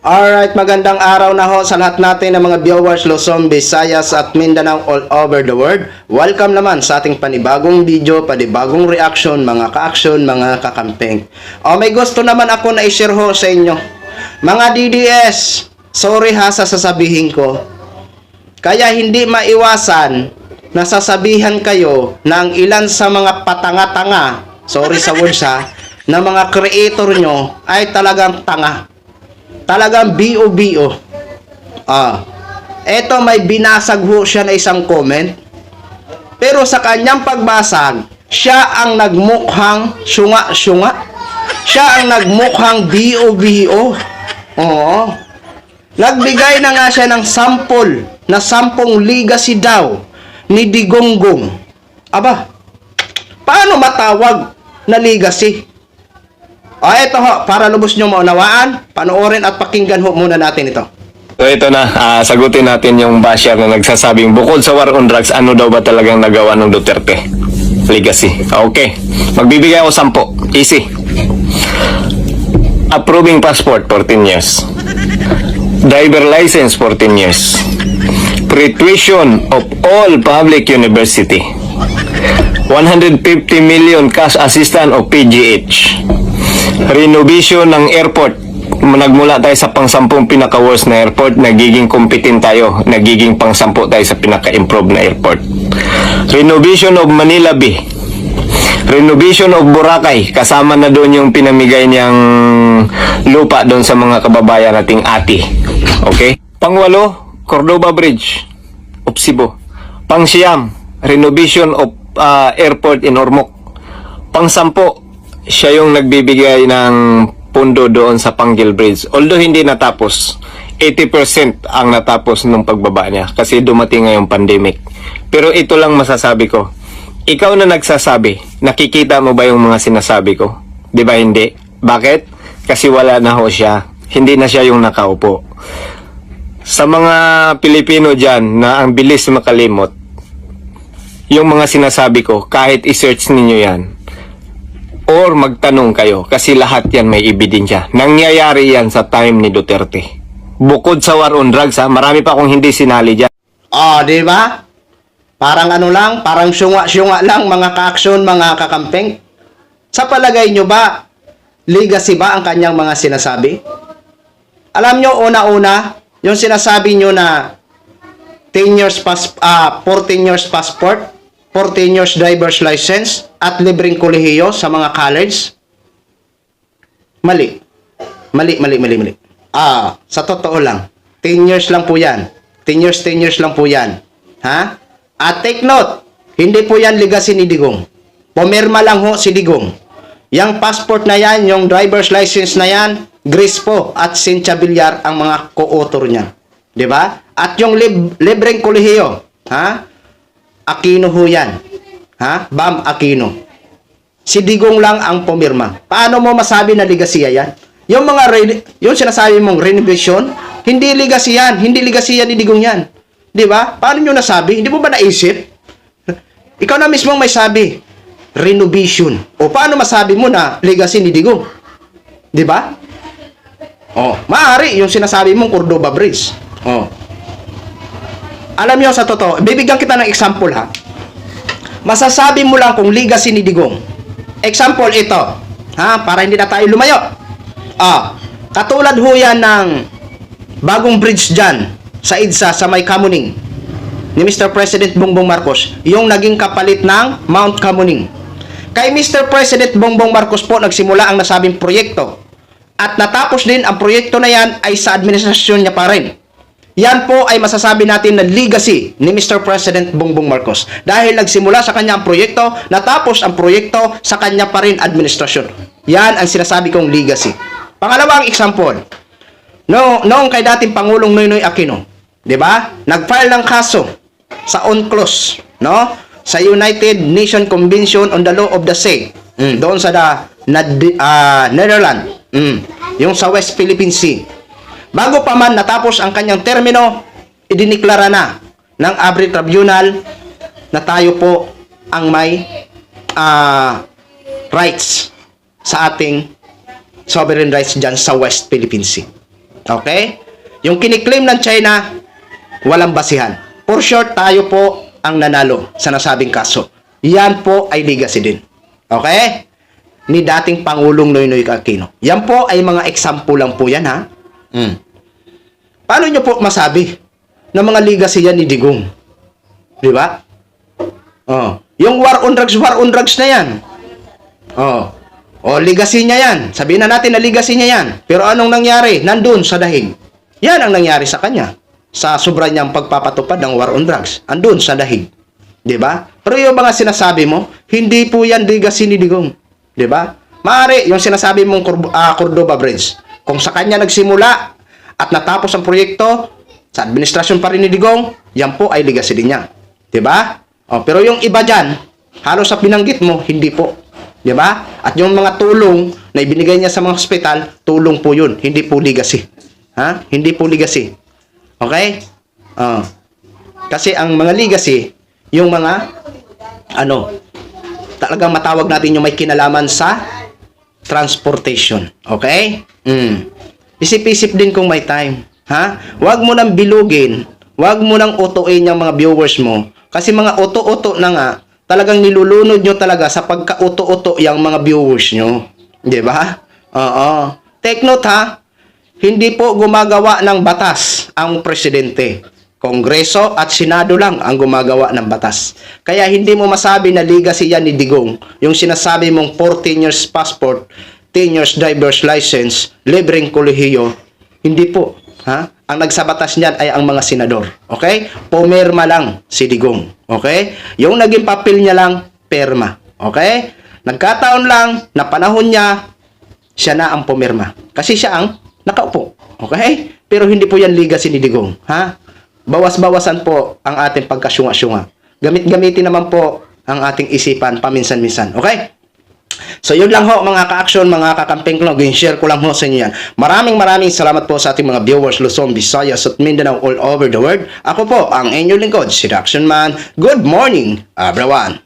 Alright, magandang araw na ho sa lahat natin ng mga viewers Luzon, Visayas at Mindanao all over the world. Welcome naman sa ating panibagong video, panibagong reaction, mga ka-action, mga kakampeng. May gusto naman ako na i-share ho sa inyo. Mga DDS, sorry ha sa sasabihin ko. Kaya hindi maiwasan na sasabihan kayo na ang ilan sa mga patanga-tanga, sorry sa words ha, na mga creator nyo ay talagang tanga. Talagang BO-BO. Eto may binasag ho siya na isang comment. Pero sa kanyang pagbasag, siya ang nagmukhang syunga-syunga. Siya ang nagmukhang BO-BO. Oo. Nagbigay na nga siya ng sample na 10 legacy daw ni Digonggong. Aba, paano matawag na legacy? Ito ho, para lubos nyo maunawaan, panoorin at pakinggan ho muna natin ito. So ito na, sagutin natin yung basher na nagsasabing bukod sa war on drugs, ano daw ba talagang nagawa ng Duterte? Legacy. Okay. Magbibigay ako 10. Easy. Approving passport, 14 years. Driver license, 14 years. Pre-tuition of all public university. 150 million cash assistance of PGH. Renovation ng airport. Nagmula tayo sa pang-10 pinaka-worst na airport, nagiging competent tayo, nagiging pang-10 tayo sa pinaka-improve na airport. Renovation of Manila Bay. Renovation of Boracay, kasama na doon yung pinamigay niyang lupa doon sa mga kababayan nating ati. Okay? Pang-8, Cordova Bridge of Cebu. Pang-9, renovation of airport in Ormoc. Pang-10, siya yung nagbibigay ng pundo doon sa Panggil Bridge. Although hindi natapos, 80% ang natapos nung pagbaba niya kasi dumating ngayong pandemic. Pero ito lang masasabi ko. Ikaw na nagsasabi, nakikita mo ba yung mga sinasabi ko? Di ba hindi? Bakit? Kasi wala na ho siya. Hindi na siya yung nakaupo. Sa mga Pilipino dyan na ang bilis makalimot, yung mga sinasabi ko, kahit i-search ninyo yan, or magtanong kayo kasi lahat yan may ebidensya. Nangyayari yan sa time ni Duterte. Bukod sa war on drugs, marami pa akong hindi sinali dyan. Di ba? Parang ano lang, parang syunga-syunga lang mga ka-action, mga kakampeng. Sa palagay nyo ba, legacy ba ang kanyang mga sinasabi? Alam nyo, una-una, yung sinasabi nyo na 14 years passport, 14 years driver's license, at libreng kolehiyo sa mga college. Mali. Sa totoo lang, 10 years lang po yan. 10 years lang po yan. Ha? At take note, hindi po yan legacy ni Digong. Pumirma lang ho si Digong. Yang passport na yan, yung driver's license na yan, Grace po at Cynthia Villar ang mga co-author niyan. Di ba? At yung libreng kolehiyo, ha? Aquino ho yan. Ha? Bam Aquino. Si Digong lang ang pumirma. Paano mo masabi na legacy yan? Yung yung sinasabi mong renovation, hindi legacy yan. Hindi legacy yan ni Digong yan. Di ba? Paano nyo nasabi? Hindi mo ba naisip? Ikaw na mismo may sabi, renovation. O paano masabi mo na legacy ni Digong? Di ba? Maaari yung sinasabi mong Cordova Bridge. Alam nyo sa totoo, bibigyan kita ng example ha. Masasabi mo lang kung legacy ni Digong. Example ito, ha, para hindi na tayo lumayo. Katulad ho yan ng bagong bridge dyan sa EDSA sa may Kamuning ni Mr. President Bongbong Marcos, yung naging kapalit ng Mount Kamuning. Kay Mr. President Bongbong Marcos po nagsimula ang nasabing proyekto at natapos din ang proyekto na yan ay sa administrasyon niya pa rin. Yan po ay masasabi natin na legacy ni Mr. President Bongbong Marcos. Dahil nagsimula sa kanya ang proyekto, natapos ang proyekto sa kanya pa rin administrasyon. Yan ang sinasabi kong legacy. Pangalawang example, noong kay dating Pangulong Noynoy Aquino, di ba? Nag-file ng kaso sa UNCLOS, no? Sa United Nations Convention on the Law of the Sea, doon sa Netherlands, yung sa West Philippine Sea. Bago pa man natapos ang kanyang termino, idiniklara na ng Abri Tribunal na tayo po ang may rights sa ating sovereign rights dyan sa West Philippine Sea. Okay? Yung kiniklaim ng China, walang basihan. For sure, tayo po ang nanalo sa nasabing kaso. Yan po ay legacy din. Okay? Ni dating Pangulong Noynoy Aquino. Yan po ay mga example lang po yan, ha? Paano nyo po masabi na mga legacy yan ni Digong? Di ba? Oh. Yung war on drugs na yan. Oh. O, legacy niya yan. Sabihin na natin na legacy niya yan. Pero anong nangyari? Nandun sa dahig. Yan ang nangyari sa kanya. Sa sobra niyang pagpapatupad ng war on drugs. Andun sa dahig. Diba? Pero yung mga sinasabi mo, hindi po yan legacy ni Digong. Diba? Maaari, yung sinasabi mong Cordova Bridge. Kung sa kanya nagsimula at natapos ang proyekto, sa administrasyon pa rin ni Digong, yan po ay legacy din niya. Diba? O, pero yung iba dyan, halos sa binanggit mo, hindi po. Di ba? At yung mga tulong na ibinigay niya sa mga hospital, tulong po yun. Hindi po legacy. Ha? Hindi po legacy. Okay? Kasi ang mga legacy, yung mga, talagang matawag natin yung may kinalaman sa transportation. Okay? Isip-isip din kung may time. Ha? Huwag mo nang bilugin. Huwag mo nang utuin yung mga viewers mo. Kasi mga uto-uto na nga, talagang nilulunod nyo talaga sa pagka-uto-uto yung mga viewers nyo. Di ba? Oo. Take note ha, hindi po gumagawa ng batas ang presidente. Kongreso at Senado lang ang gumagawa ng batas. Kaya hindi mo masabi na legacy yan ni Digong. Yung sinasabi mong 14 years passport, 10 years driver's license, libreng kolehiyo, hindi po. Ha? Ang nagsabatas niyan ay ang mga senador. Okay? Pumirma lang si Digong. Okay? Yung naging papel niya lang, perma. Okay? Nagkataon lang na panahon niya, siya na ang pumirma. Kasi siya ang nakaupo. Okay? Pero hindi po yan legacy ni Digong. Ha? Bawas-bawasan po ang ating pagkasyunga-syunga. Gamit-gamitin naman po ang ating isipan paminsan-minsan. Okay? So yun lang ho mga ka-action, mga kakamping ko, share ko lang ho sa inyo yan. Maraming salamat po sa ating mga viewers Luzon, Visayas at Mindanao all over the world. Ako po ang inyong lingkod, si The Action Man. Good morning everyone!